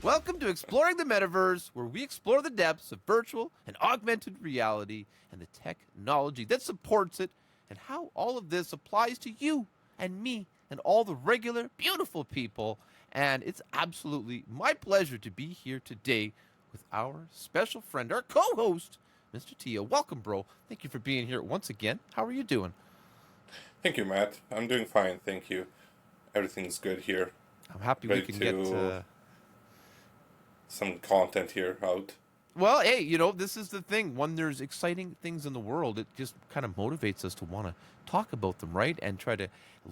Welcome to Exploring the Metaverse, where we explore the depths of virtual and augmented reality and the technology that supports it, and how all of this applies to you and me and all the regular, beautiful people. And it's absolutely my pleasure to be here today with our special friend, our co host, Mr. Tio. Welcome, bro. Thank you for being here once again. How are you doing? Thank you, Matt. I'm doing fine, thank you. Everything's good here. I'm happy we Ready can get. to some content here out. Well, hey, this is the thing. When there's exciting things in the world, it just kind of motivates us to want to talk about them, right? And try to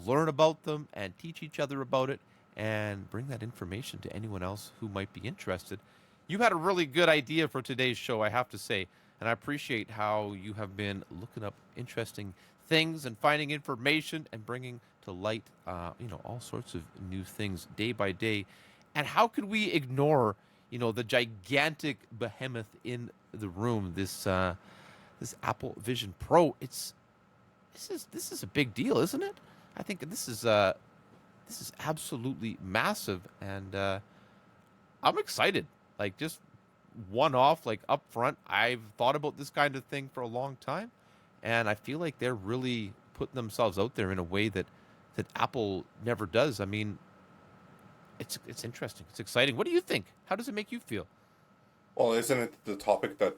learn about them and teach each other about it and bring that information to anyone else who might be interested. You had a really good idea for today's show, I have to say. And I appreciate how you have been looking up interesting things and finding information and bringing to light, all sorts of new things day by day. And how could we ignore the gigantic behemoth in the room, this Apple Vision Pro? This is a big deal, isn't it? I think this is absolutely massive, and I'm excited. Like, just one off, like, up front, I've thought about this kind of thing for a long time, and I feel like they're really putting themselves out there in a way that Apple never does. I mean, it's interesting. It's exciting. What do you think? How does it make you feel? Well, isn't it the topic that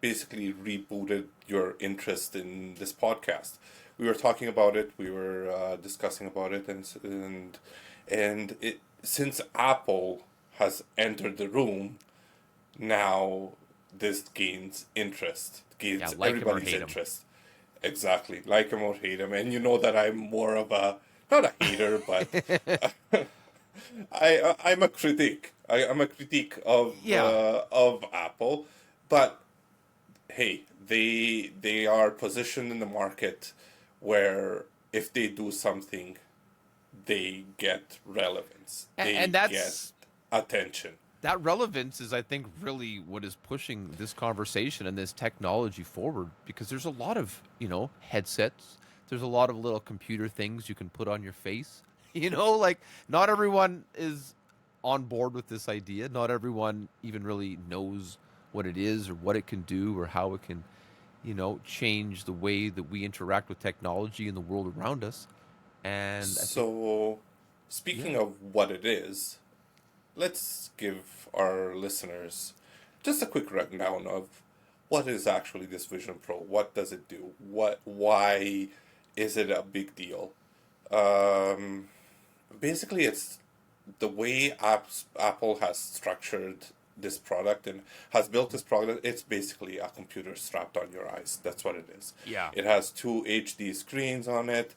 basically rebooted your interest in this podcast? We were talking about it. We were discussing about it, and it, since Apple has entered the room, now this gains interest. Gains Like him or everybody's hate him. interest. Exactly, like him or hate him, and you know that I'm more of a not a hater, but I'm a critic. I'm a critique Yeah. of Apple, but hey, they are positioned in the market where if they do something, they get relevance. They And get that's attention. that relevance is, I think, really what is pushing this conversation and this technology forward, because there's a lot of, headsets. There's a lot of little computer things you can put on your face. Like, not everyone is on board with this idea. Not everyone even really knows what it is or what it can do or how it can, change the way that we interact with technology in the world around us. And I think, So, yeah. speaking of what it is, let's give our listeners just a quick rundown of what is actually this Vision Pro. What does it do? Why is it a big deal? Um, Basically, it's the way Apple has structured this product and has built this product. It's basically a computer strapped on your eyes. That's what it is. Yeah. It has two HD screens on it.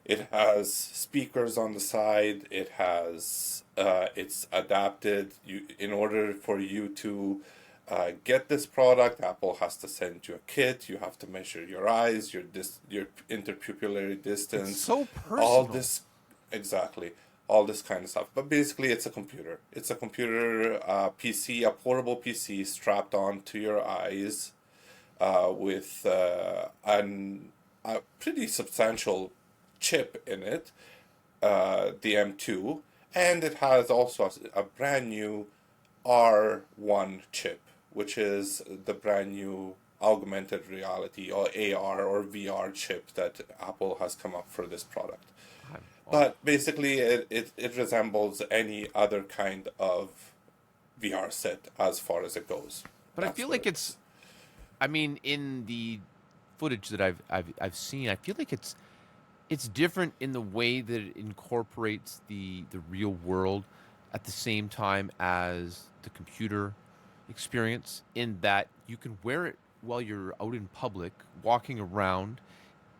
It has speakers on the side. It has it's adapted. In order for you to get this product, Apple has to send you a kit. You have to measure your eyes, your interpupillary distance, It's so all personal. this exactly, all this kind of stuff. But basically, it's a computer. It's a computer PC, a portable PC strapped onto your eyes with a pretty substantial chip in it, the M2, and it has also a brand new R1 chip, which is the brand new augmented reality or AR or VR chip that Apple has come up for this product. Oh, But basically, it resembles any other kind of VR set as far as it goes. but I That's feel what like it is. I mean, in the footage that I've seen, I feel like it's different in the way that it incorporates the real world at the same time as the computer experience, in that you can wear it while you're out in public, walking around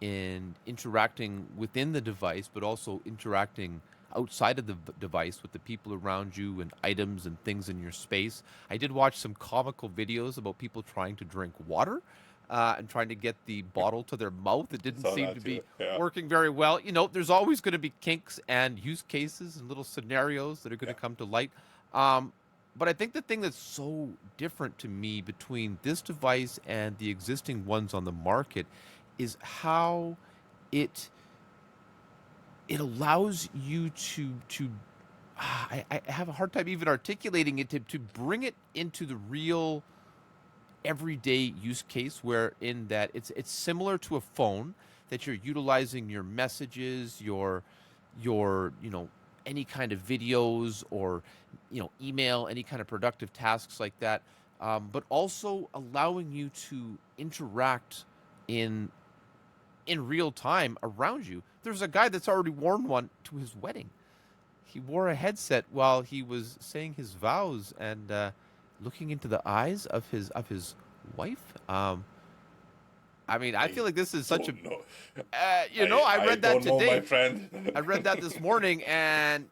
and interacting within the device, but also interacting outside of the device with the people around you and items and things in your space. I did watch some comical videos about people trying to drink water and trying to get the bottle to their mouth. It didn't Saw seem to that be too. Yeah, working very well. There's always going to be kinks and use cases and little scenarios that are going to yeah. come to light. Um, But I think the thing that's so different to me between this device and the existing ones on the market is how it it allows you to I have a hard time even articulating it to bring it into the real everyday use case where in that it's similar to a phone that you're utilizing your messages, your any kind of videos or email, any kind of productive tasks like that, but also allowing you to interact in in real time around you. There's a guy that's already worn one to his wedding. He wore a headset while he was saying his vows and looking into the eyes of his wife. I mean, I I feel like this is such a don't know. I I read that don't know, my today. friend. I read that this morning, and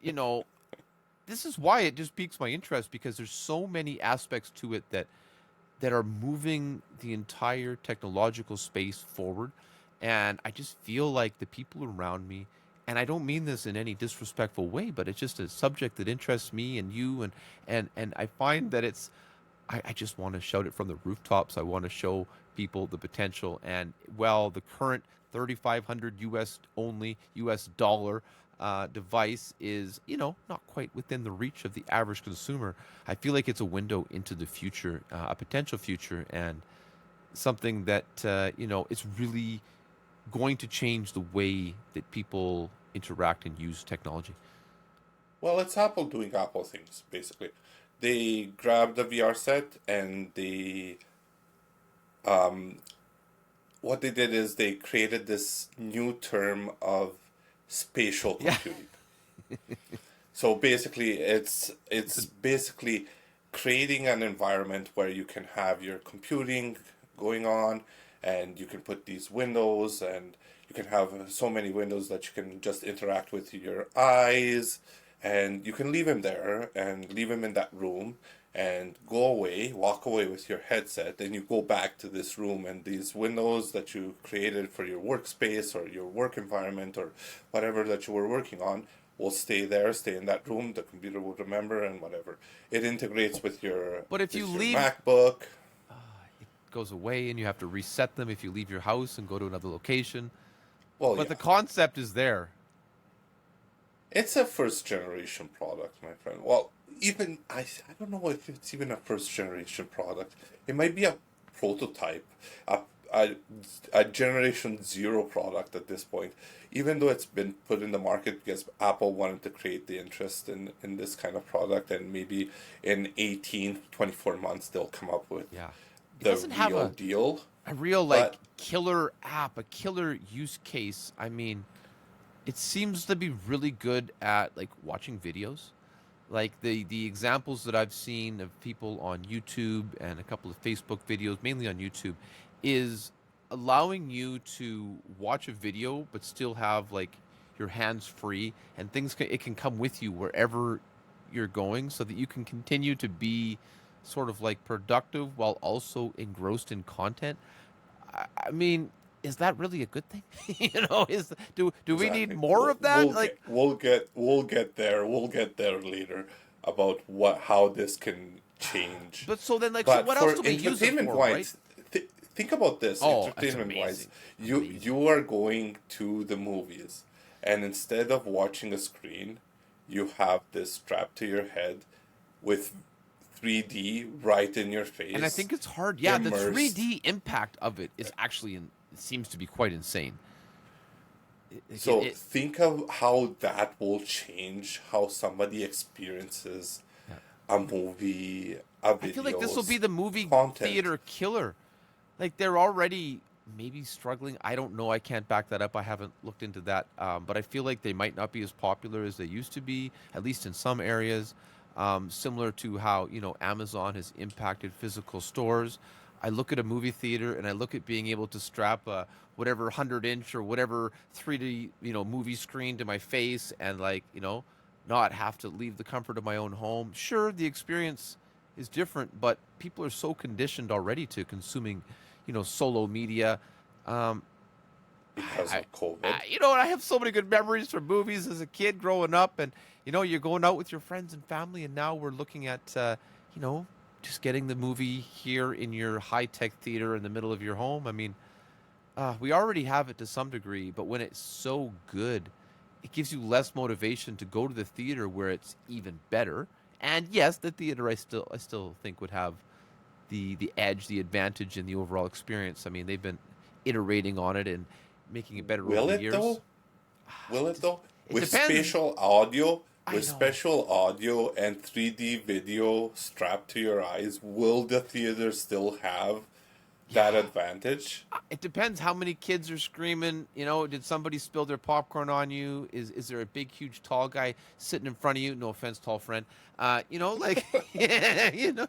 this is why it just piques my interest because there's so many aspects to it that are moving the entire technological space forward. And I just feel like the people around me, and I don't mean this in any disrespectful way, but it's just a subject that interests me and you, and I find that I just want to shout it from the rooftops. I want to show people the potential. And well, the current 3,500 US only US dollar device is, not quite within the reach of the average consumer. I feel like it's a window into the future, a potential future, and something that, it's really going to change the way that people interact and use technology. Well, it's Apple doing Apple things, basically. They grabbed the VR set and what they did is they created this new term of spatial Yeah. computing. So basically, it's basically creating an environment where you can have your computing going on, and you can put these windows, and you can have so many windows that you can just interact with your eyes, and you can leave him there and leave him in that room and go away, walk away with your headset, and you go back to this room, and these windows that you created for your workspace or your work environment or whatever that you were working on will stay there, stay in that room. The computer will remember and whatever. It integrates But if you with your leave, MacBook. it goes away and you have to reset them if you leave your house and go to another location. Well, But yeah, the concept is there. it's a first generation product, my friend. Well, even I don't know if it's even a first generation product. It might be a prototype, a, a, a generation zero product at this point, even though it's been put in the market because Apple wanted to create the interest in this kind of product, and maybe in 18 24 months they'll come up with Yeah. It the doesn't have real deal. a real But like killer app, a killer use case. I mean, it seems to be really good at like watching videos. Like the examples that I've seen of people on YouTube and a couple of Facebook videos, mainly on YouTube, is allowing you to watch a video but still have like your hands free and it can come with you wherever you're going so that you can continue to be sort of like productive while also engrossed in content. I mean, is that really a good thing? Is do we need exactly. more of that? Like, We'll get there later about what how this can change. but so then, like, so But what else for do we use it entertainment for, right? wise, think about this. Oh, that's Entertainment wise, amazing. It's amazing. you are going to the movies, and instead of watching a screen, you have this strapped to your head with 3D right in your And I face, think it's hard. Yeah, the immersed. 3D impact of it is actually, it seems to be quite insane. So think of how that will change how somebody experiences Yeah. a movie, a I feel like this will be videos, the movie content. theater killer. Like they're already maybe struggling. I don't know. I can't back that up. I haven't looked into that. But I feel like they might not be as popular as they used to be, at least in some areas. Similar to how Amazon has impacted physical stores. I look at a movie theater and I look at being able to strap a whatever 100-inch or whatever 3D movie screen to my face and like not have to leave the comfort of my own home. Sure, the experience is different, but people are so conditioned already to consuming, solo media. Um, Because I, of COVID. and I have so many good memories from movies as a kid growing up, and you're going out with your friends and family, and now we're looking at you know, just getting the movie here in your high tech theater in the middle of your home. I mean, we already have it to some degree, but when it's so good, it gives you less motivation to go to the theater where it's even better. And yes, the theater I still think would have the edge, the advantage in the overall experience. I mean, they've been iterating on it and making it better over Will the it years. though? Will it though? It With depends. I know. special audio and 3D video strapped to your eyes, will the theater still have that Yeah. advantage? It depends how many kids are screaming. You know, did somebody spill their popcorn on you? Is there a big, huge, tall guy sitting in front of you? No offense, tall friend. Like, you know,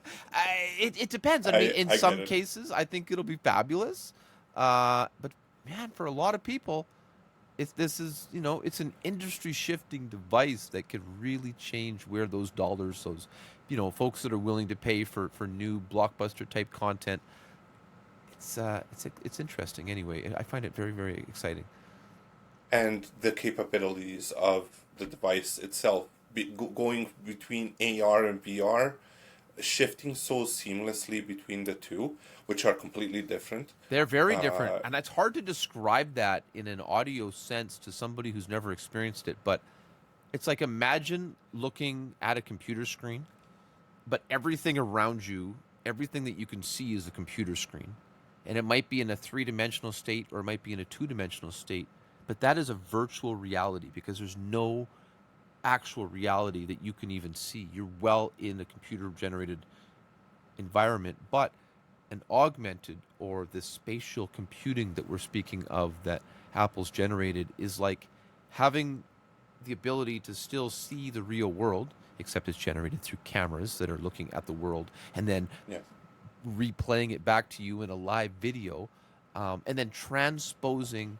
it depends. I mean, in I get some it. cases, I think it'll be fabulous. But man, for a lot of people, if this is, it's an industry shifting device that could really change where those dollars, those, folks that are willing to pay for new blockbuster type content, it's interesting anyway. I find it very, very exciting. And the capabilities of the device itself, going between AR and VR, shifting so seamlessly between the two, which are completely different. They're very different, Uh, and it's hard to describe that in an audio sense to somebody who's never experienced it. But it's like, imagine looking at a computer screen, but everything around you, everything that you can see is a computer screen. And it might be in a three-dimensional state or it might be in a two-dimensional state, but that is a virtual reality because there's no actual reality that you can even see. You're well in a computer generated environment, but an augmented or the spatial computing that we're speaking of that Apple's generated is like having the ability to still see the real world, except it's generated through cameras that are looking at the world and then yes. replaying it back to you in a live video, and then transposing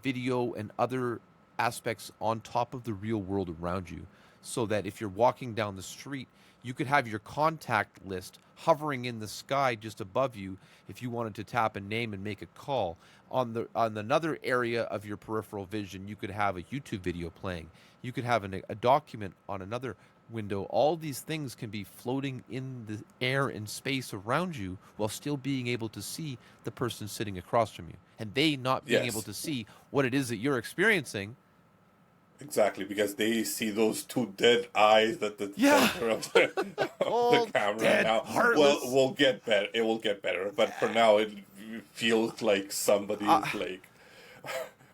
video and other aspects on top of the real world around you. So that if you're walking down the street, you could have your contact list hovering in the sky just above you if you wanted to tap a name and make a call. On another area of your peripheral vision, you could have a YouTube video playing. You could have a document on another window. All these things can be floating in the air and space around you while still being able to see the person sitting across from you. And they not being able Yes, to see what it is that you're experiencing. exactly, because they see those two dead eyes at the Yeah. center of of the Cold, camera dead, now. Well, heartless. we'll get better. It will get better, but for now, it feels like somebody Uh, is like.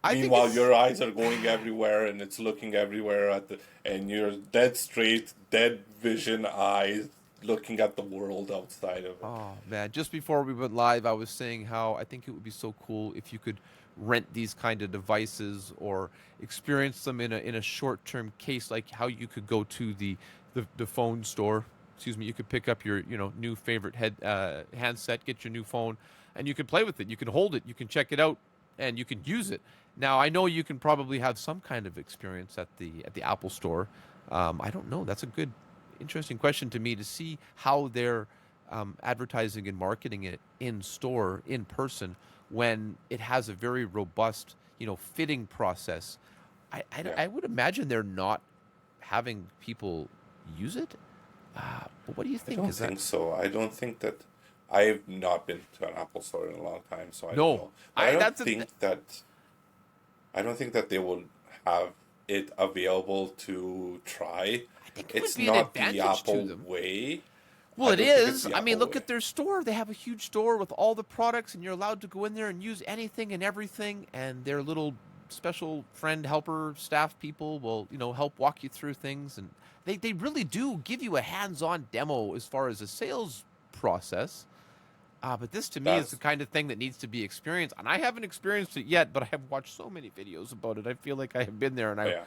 I think Meanwhile, it's. your eyes are going everywhere, and it's looking everywhere and you're dead straight, dead vision eyes looking at the world outside of it. Oh man, just before we went live, I was saying how I think it would be so cool if you could rent these kind of devices or experience them in a short-term case, like how you could go to the phone store. Excuse me, you could pick up your new favorite handset, get your new phone, and you can play with it. You can hold it, you can check it out, and you can use it. Now I know you can probably have some kind of experience at the Apple Store. I don't know. That's a good, interesting question to me to see how they're advertising and marketing it in store, in person, when it has a very robust, fitting process. Yeah, I would imagine they're not having people use it. But what do you I think? don't Is that think so. I don't think that. I've not been to an Apple store in a long time, so I don't no? know. But I don't That's a think that. I don't think that they will have it available to try. I think it would It's be an not the advantage to Apple them. way. Well, I it don't think it's is. the I mean, Apple look way. at their store. They have a huge store with all the products, and you're allowed to go in there and use anything and everything. And their little special friend, helper, staff people will, help walk you through things. And they really do give you a hands-on demo as far as a sales process. But this to me is the That's kind of thing that needs to be experienced. And I haven't experienced it yet, but I have watched so many videos about it. I feel like I have been there, and yeah,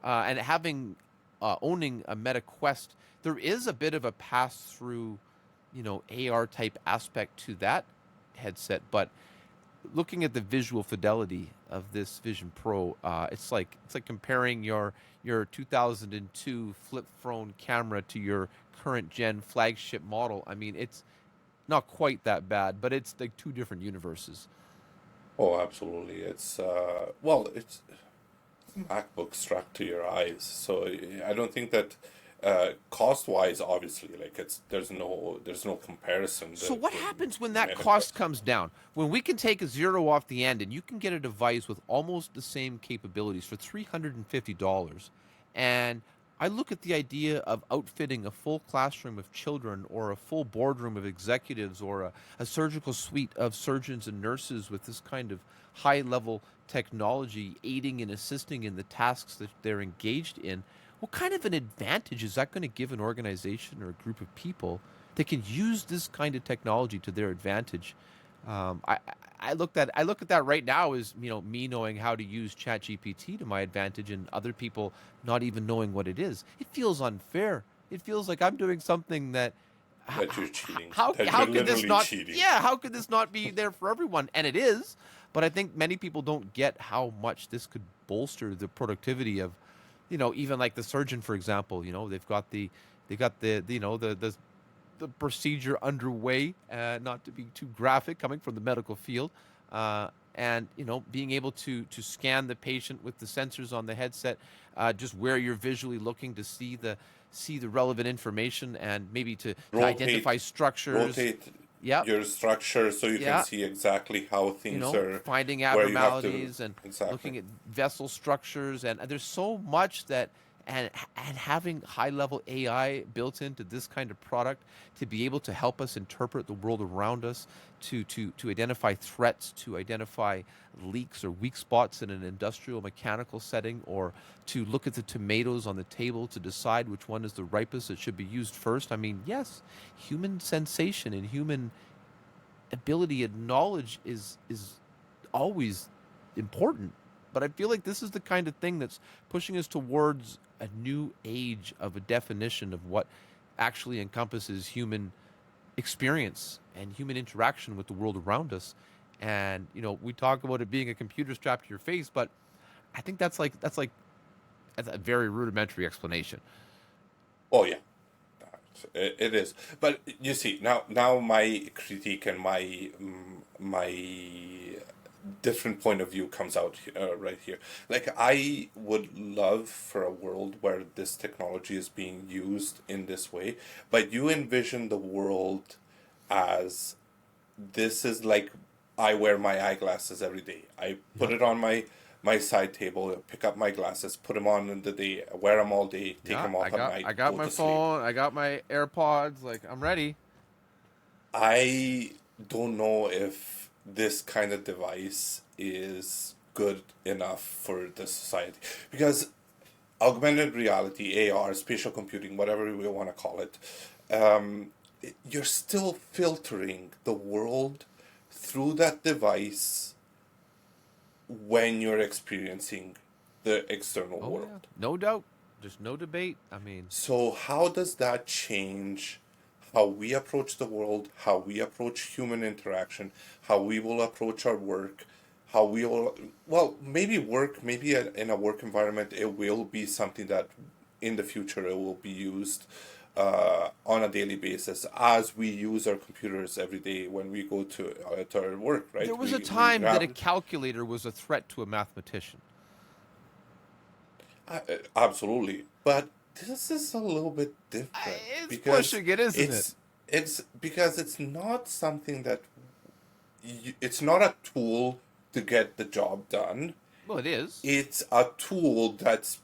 and having owning a Meta Quest, there is a bit of a pass through, AR type aspect to that headset. But looking at the visual fidelity of this Vision Pro, it's like comparing your 2002 flip phone camera to your current gen flagship model. I mean, it's not quite that bad, but it's like two different universes. oh, absolutely. It's well, it's a MacBook strapped to your eyes, so I don't think that Cost wise, obviously, like there's no comparison. So what happens when The that cost metaverse. comes down? When we can take a zero off the end and you can get a device with almost the same capabilities for $350. And I look at the idea of outfitting a full classroom of children or a full boardroom of executives or a surgical suite of surgeons and nurses with this kind of high level technology aiding and assisting in the tasks that they're engaged in. What kind of an advantage is that going to give an organization or a group of people that can use this kind of technology to their advantage? Um, I, I look at that right now as me knowing how to use ChatGPT to my advantage, and other people not even knowing what it is. It feels unfair. It feels like I'm doing something that That you're cheating. That how you're could this literally not cheating. yeah how could this not be there for everyone? And it is, but I think many people don't get how much this could bolster the productivity of even like the surgeon, for example. They've got the the procedure underway, not to be too graphic, coming from the medical field, and being able to scan the patient with the sensors on the headset, just where you're visually looking to see the relevant information, and maybe to Rotate, identify structures. rotate Yep. your structure so you can Yeah. see exactly how things are, Finding where you have to abnormalities and exactly. looking at vessel structures, and there's so much that, and having high level AI built into this kind of product to be able to help us interpret the world around us, to identify threats, to identify leaks or weak spots in an industrial mechanical setting, or to look at the tomatoes on the table to decide which one is the ripest that should be used first. I mean, yes, human sensation and human ability and knowledge is always important, but I feel like this is the kind of thing that's pushing us towards a new age of a definition of what actually encompasses human experience and human interaction with the world around us. And we talk about it being a computer strapped to your face, but I think that's a very rudimentary explanation. Oh yeah, it is. But you see, now my critique and my different point of view comes out right here. Like I would love for a world where this technology is being used in this way, but you envision the world as this is like I wear my eyeglasses every day. I put Yep. it on my side table, pick up my glasses, put them on in the day, wear them all day, take Yeah, them off at night, I got go my to sleep. phone, I got my AirPods, like I'm ready. I don't know if this kind of device is good enough for the society because augmented reality, AR, spatial computing, whatever we want to call it, you're still filtering the world through that device when you're experiencing the external Oh yeah, world. no doubt. There's no debate. I mean, So, how does that change how we approach the world, how we approach human interaction, how we will approach our work, how we will, well, maybe work, maybe in a work environment, it will be something that in the future it will be used on a daily basis as we use our computers every day when we go to our work, there right? was a We time that a grab calculator was a threat to a mathematician. Absolutely, but this is a little bit I- different It's because pushing it, isn't it? it's not something that it's not a tool to get the job done. Well, it is. It's a tool that's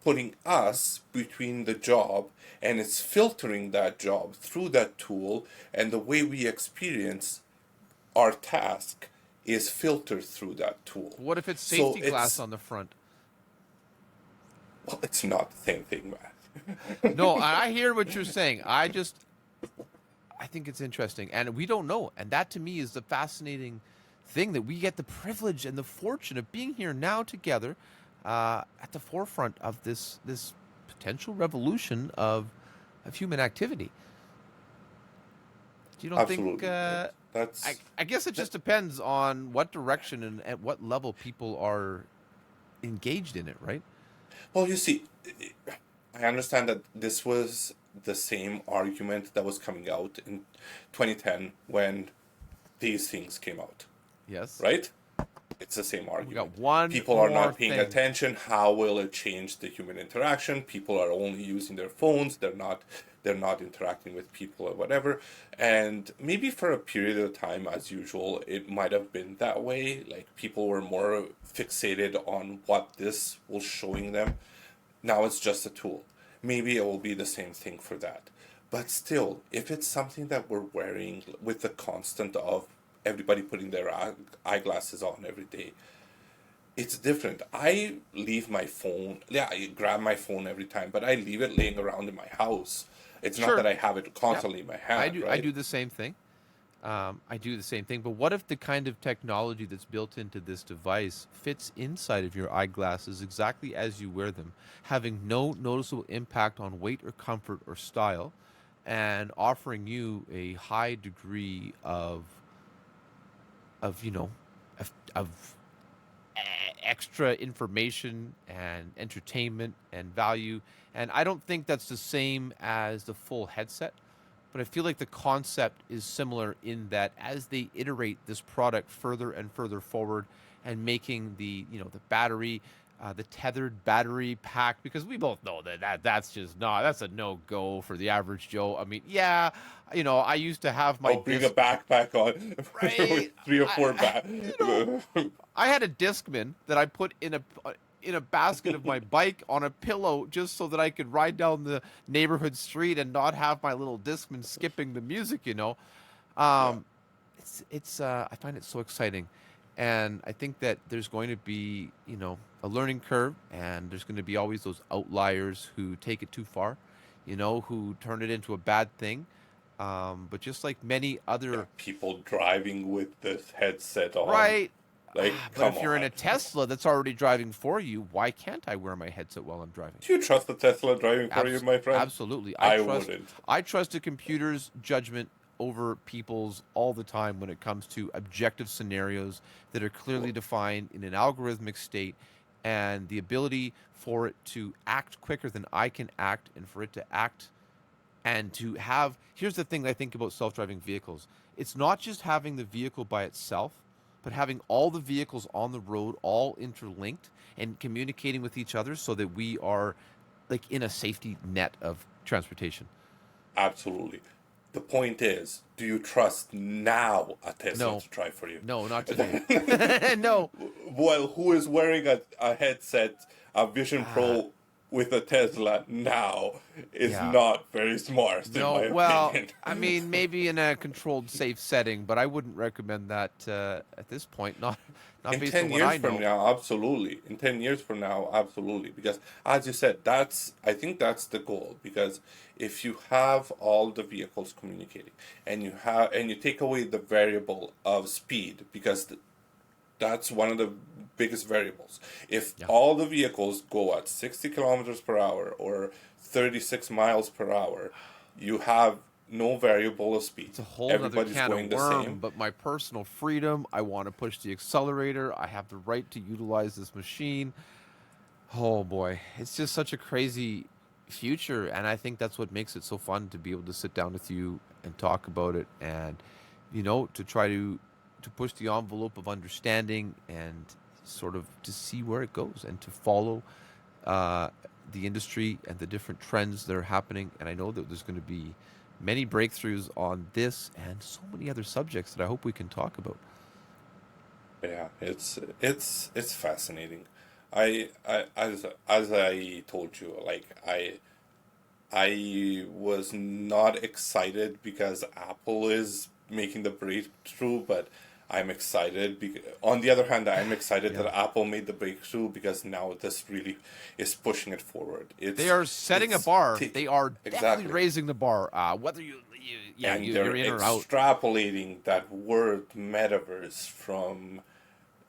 putting us between the job and it's filtering that job through that tool, and the way we experience our task is filtered through that tool. What if it's So safety glass it's on the front? well, it's not the same thing, man. No, I hear what you're saying. I think it's interesting, and we don't know. And that to me is the fascinating thing, that we get the privilege and the fortune of being here now together, at the forefront of this potential revolution of human activity. Do you don't think? Absolutely. That's I guess it that, just depends on what direction and at what level people are engaged in it, right? well, you see, I understand that this was the same argument that was coming out in 2010 when these things came out, Yes. right? It's the same We argument. got one People are more not paying thing. attention. How will it change the human interaction? People are only using their phones. They're not interacting with people or whatever. And maybe for a period of time, as usual, it might have been that way. Like people were more fixated on what this was showing them. Now it's just a tool. Maybe it will be the same thing for that. But still, if it's something that we're wearing with the constant of everybody putting their eyeglasses on every day, it's different. I leave my phone, yeah, I grab my phone every time, but I leave it laying around in my house. It's not that Sure. I have it Yep. constantly in my I hand, do. I right? do the same thing. I do the same thing. But what if the kind of technology that's built into this device fits inside of your eyeglasses exactly as you wear them, having no noticeable impact on weight or comfort or style, and offering you a high degree of of extra information and entertainment and value. And I don't think that's the same as the full headset, but I feel like the concept is similar in that as they iterate this product further and further forward and making the battery, the tethered battery pack, because we both know that's just not that's a no go for the average Joe. I mean, yeah, I used to have my I'll bring a disc, backpack on right? with three or four I, I had a Discman that I put in a basket of my bike on a pillow just so that I could ride down the neighborhood street and not have my little Discman skipping the music. Yeah, Um, it's I find it so exciting, and I think that there's going to be a learning curve, and there's going to be always those outliers who take it too far, who turn it into a bad thing. But just like many yeah. other People driving with the headset on. right. Like, But come if you're in on. a Tesla that's already driving for you, why can't I wear my headset while I'm driving? Do you trust the Tesla driving for you, my friend? Absolutely. I I trust wouldn't. I trust a computer's judgment over people's all the time when it comes to objective scenarios that are clearly defined in an algorithmic state, and the ability for it to act quicker than I can act, and for it to act and to have. Here's the thing that I think about self-driving vehicles. It's not just having the vehicle by itself, but having all the vehicles on the road all interlinked and communicating with each other so that we are like in a safety net of transportation. Absolutely. The point is, do you trust now a Tesla No, to drive for you? no, not today. No. Well, who is wearing a headset, a Vision Ah, Pro with a Tesla now is yeah. not very smart, in my No, well, opinion. I mean, maybe in a controlled, safe setting, but I wouldn't recommend that at this point. Not In based on 10 what years I from know. now, absolutely. In 10 years from now, absolutely. Because, as you said, I think that's the goal. Because if you have all the vehicles communicating and you take away the variable of speed, because that's one of the biggest variables. If Yeah, all the vehicles go at 60 kilometers per hour or 36 miles per hour, you have no variable of speed. it's a whole nother Everybody's can going of the worm. same. But my personal freedom, I want to push the accelerator. I have the right to utilize this machine. Oh boy, it's just such a crazy future, and I think that's what makes it so fun to be able to sit down with you and talk about it, and to try to push the envelope of understanding and sort of to see where it goes and to follow uh, the industry and the different trends that are happening. And I know that there's going to be many breakthroughs on this and so many other subjects that I hope we can talk about. Yeah, it's fascinating. As I told you, like I was not excited because Apple is making the breakthrough, but I'm excited. On the other hand, I'm excited Yeah. that Apple made the breakthrough because now this really is pushing it forward. They are setting a bar. They are definitely Exactly, raising the bar. Whether yeah, and they're you're in or out. extrapolating that word metaverse from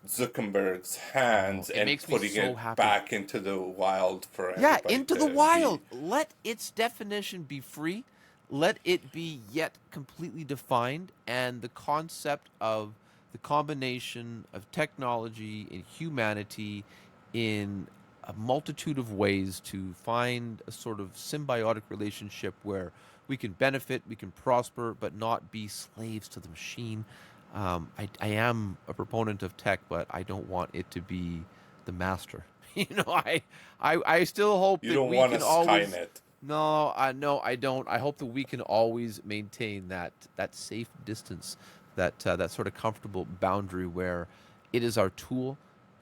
Zuckerberg's Oh, hands it and makes me putting so it happy. back into the wild for Yeah, everybody into the to be. wild. Let its definition be free. Let it be yet completely defined. And the concept of the combination of technology and humanity in a multitude of ways to find a sort of symbiotic relationship where we can benefit, we can prosper, but not be slaves to the machine. I am a proponent of tech, but I don't want it to be the master. I still hope You that don't we want a can always. Skynet. No, I don't. I hope that we can always maintain that safe distance, that sort of comfortable boundary where it is our tool,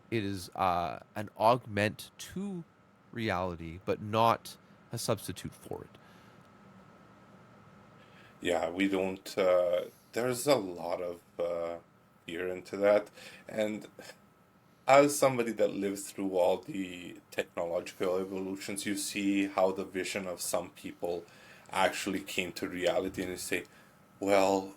it is an augment to reality, but not a substitute for it. Yeah, we don't. There's a lot of fear into that, and as somebody that lived through all the technological evolutions, you see how the vision of some people actually came to reality, and you say, well,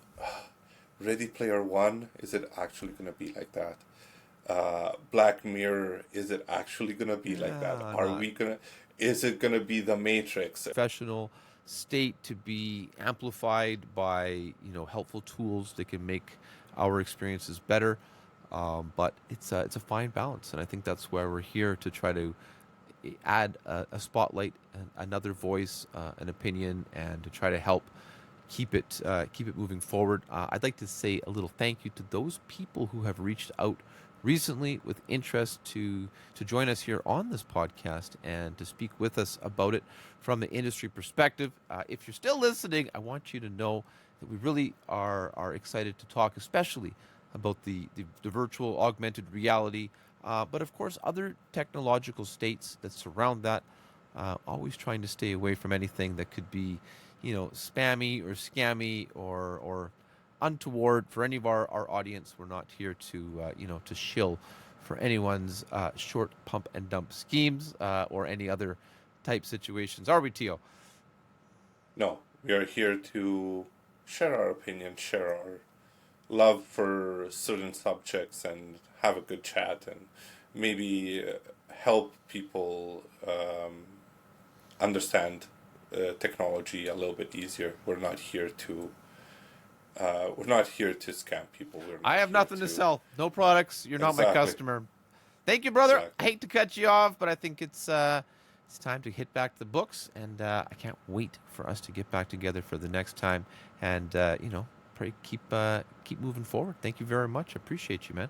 Ready Player One, is it actually going to be like that? Black Mirror, is it actually going to be like that? Yeah, Are not we going to, is it going to be The Matrix? professional state to be amplified by helpful tools that can make our experiences better. But it's a fine balance, and I think that's where we're here to try to add a spotlight, another voice, an opinion, and to try to help keep it moving forward. I'd like to say a little thank you to those people who have reached out recently with interest to join us here on this podcast and to speak with us about it from the industry perspective. If you're still listening, I want you to know that we really are excited to talk, especially about the virtual augmented reality, but of course other technological states that surround that. Always trying to stay away from anything that could be spammy or scammy or untoward for any of our audience. We're not here to shill for anyone's short pump and dump schemes or any other type situations. Are we, Tio? No, we are here to share our opinion, share our love for certain subjects, and have a good chat, and maybe help people understand technology a little bit easier. We're not here to scam people. We're I not have here nothing to to sell. No products. You're not my exactly, customer. Thank you, brother. I exactly. hate to cut you off, but I think it's time to hit back the books, and I can't wait for us to get back together for the next time, and pray keep moving forward. Thank you very much. I appreciate you, man.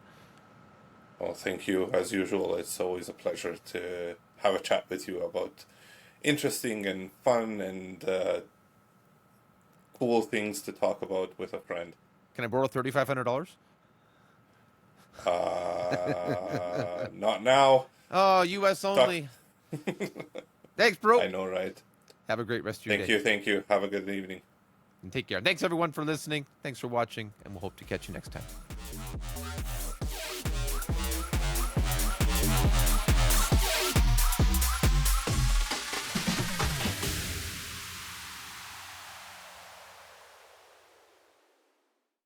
Well, thank you as usual. It's always a pleasure to have a chat with you about interesting and fun and cool things to talk about with a friend. Can I borrow $3,500? Not now. Oh, U.S. Talk. only. Thanks, bro. I know, right? Have a great rest of your day, Thank you. Have a good evening. and take care. Thanks everyone for listening. Thanks for watching, and we'll hope to catch you next time.